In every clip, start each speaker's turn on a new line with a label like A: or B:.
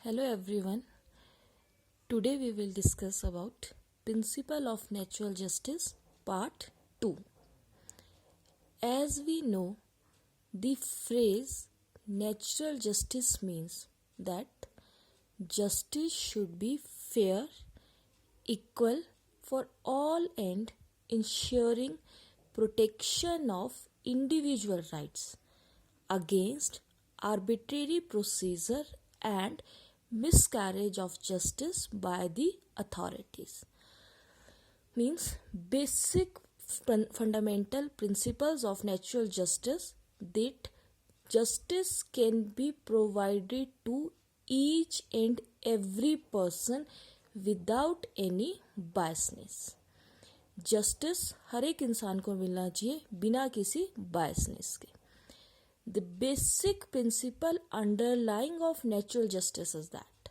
A: Hello everyone. Today we will discuss about Principle of Natural Justice Part 2. As we know, the phrase natural justice means that justice should be fair, equal for all and ensuring protection of individual rights against arbitrary procedure and miscarriage of justice by the authorities. Means basic fundamental principles of natural justice, that justice can be provided to each and every person without any biasness. Justice हर एक इंसान को मिलना चाहिए बिना किसी biasness के. The basic principle underlying of natural justice is that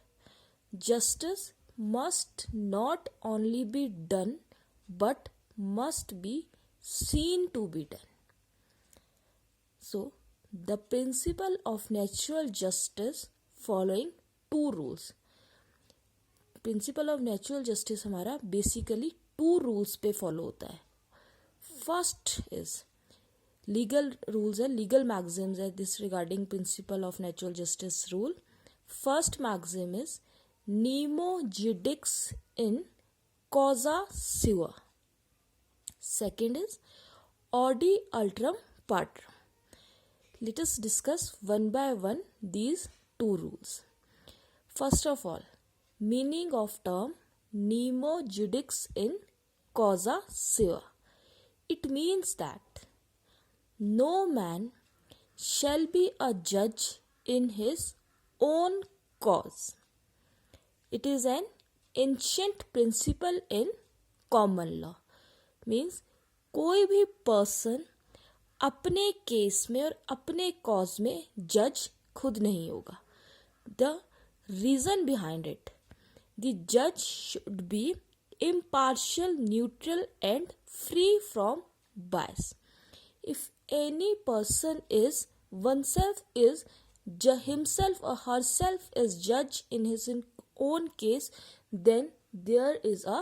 A: justice must not only be done but must be seen to be done. So, the principle of natural justice following two rules. Principle of natural justice हमारा basically two rules पे follow होता है. First is legal rules है, legal maxims है this regarding principle of natural justice rule. First maxim is nemo judex in causa sua. Second is audi alteram partem. Let us discuss one by one these two rules. First of all, meaning of term nemo judex in causa sua. It means that no man shall be a judge in his own cause. It is an ancient principle in common law. Means कोई भी person अपने case में और अपने cause में जज खुद नहीं होगा. The reason behind it, the judge should be impartial, neutral and free from bias. If any person is oneself is himself or herself is judge in his own case, then there is a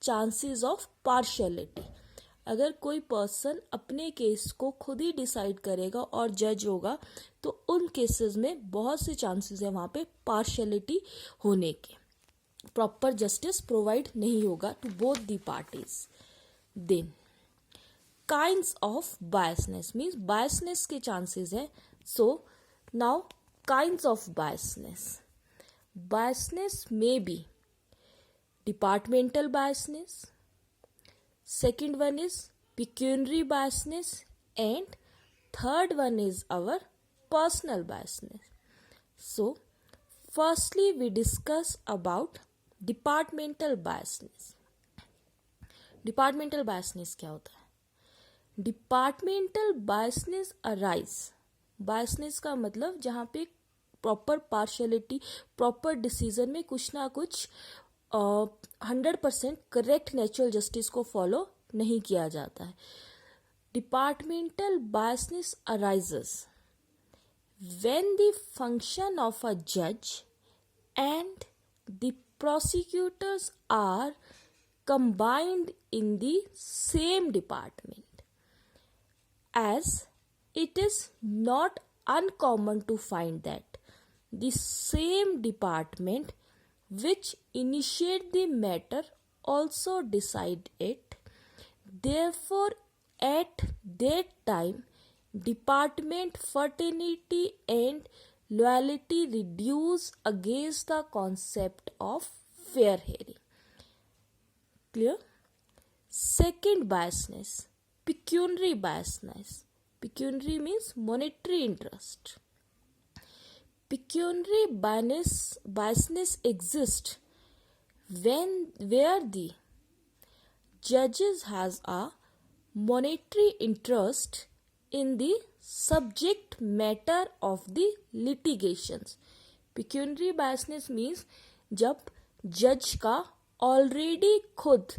A: chances of partiality. अगर कोई person अपने case को खुद ही decide करेगा और जज होगा तो उन केसेस में बहुत से चांसेस है वहाँ पे पार्शियलिटी होने के. प्रॉपर जस्टिस प्रोवाइड नहीं होगा to both the parties. Then kinds of biasness means biasness के chances है. So now kinds of biasness. Biasness may be departmental biasness. Second one is pecuniary biasness and third one is our personal biasness. So firstly we discuss about departmental biasness. Departmental biasness क्या होता है? Departmental biasness arise. Biasness का मतलब जहाँ पे proper partiality, proper decision में कुछ ना कुछ 100% करेक्ट नेचुरल जस्टिस को फॉलो नहीं किया जाता है. Departmental biasness arises when the function of a जज and the prosecutors are combined in the same department. As it is not uncommon to find that the same department which initiate the matter also decide it. Therefore, at that time, department fraternity and loyalty reduce against the concept of fair hearing. Clear? Second biasness, pecuniary biasness. Pecuniary means monetary interest. Pecuniary biasness exists where the judges has a monetary interest in the subject matter of the litigations. Pecuniary biasness means जब जज का already खुद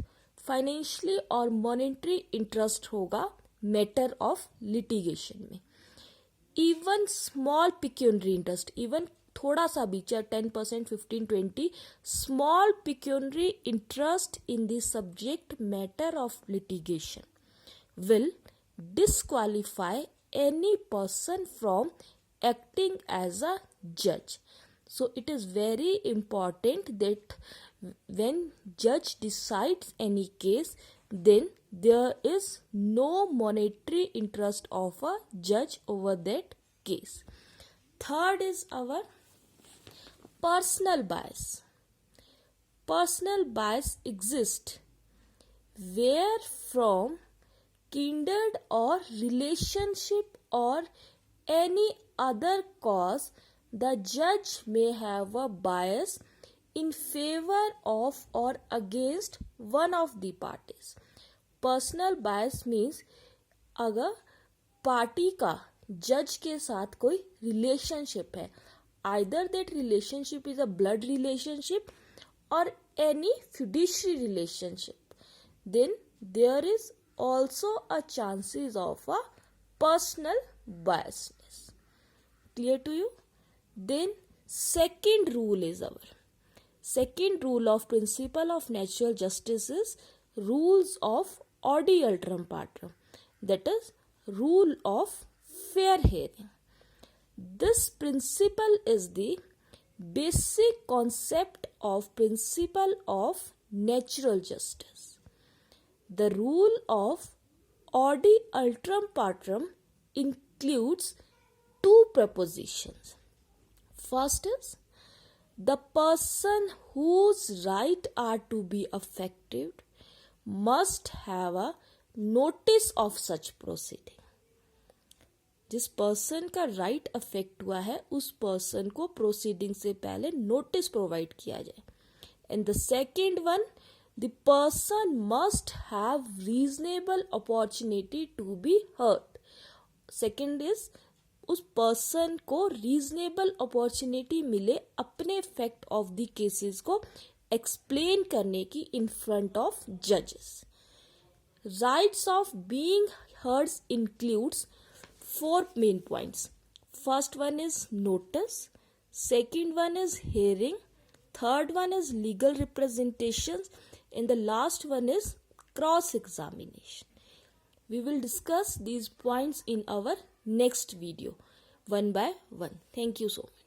A: financially और monetary interest होगा matter of litigation में. Even small pecuniary interest, even थोड़ा सा भी, चाहे 10%, 15, 20 small pecuniary interest in the subject matter of litigation will disqualify any person from acting as a judge. So it is very important that when judge decides any case, then there is no monetary interest of a judge over that case. Third is our personal bias. Personal bias exists where from kindred or relationship or any other cause the judge may have a bias in favor of or against one of the parties. Personal bias means अगर party का जज के साथ कोई relationship है, either that relationship is a blood relationship or any fiduciary relationship, then there is also a chances of a personal biasness. Clear to you? Then second rule of principle of natural justice is rules of odi alteram partem, that is rule of fair hearing. This principle is the basic concept of principle of natural justice. The rule of odi alteram partem includes two propositions. First is, the person whose rights are to be affected must have a notice of such proceeding. जिस person का right affect हुआ है उस पर्सन को proceeding से पहले notice provide किया जाए. And the second one, the person must have reasonable opportunity to be heard. Second is, उस पर्सन को रीजनेबल अपॉर्चुनिटी मिले अपने फैक्ट ऑफ द केसेस को एक्सप्लेन करने की इन फ्रंट ऑफ जजेस. Rights of being heard includes 4 main points. First one is notice, second one is hearing, third one is legal representations, and the last one is cross examination. We will discuss these points in our next video one by one. Thank you so much.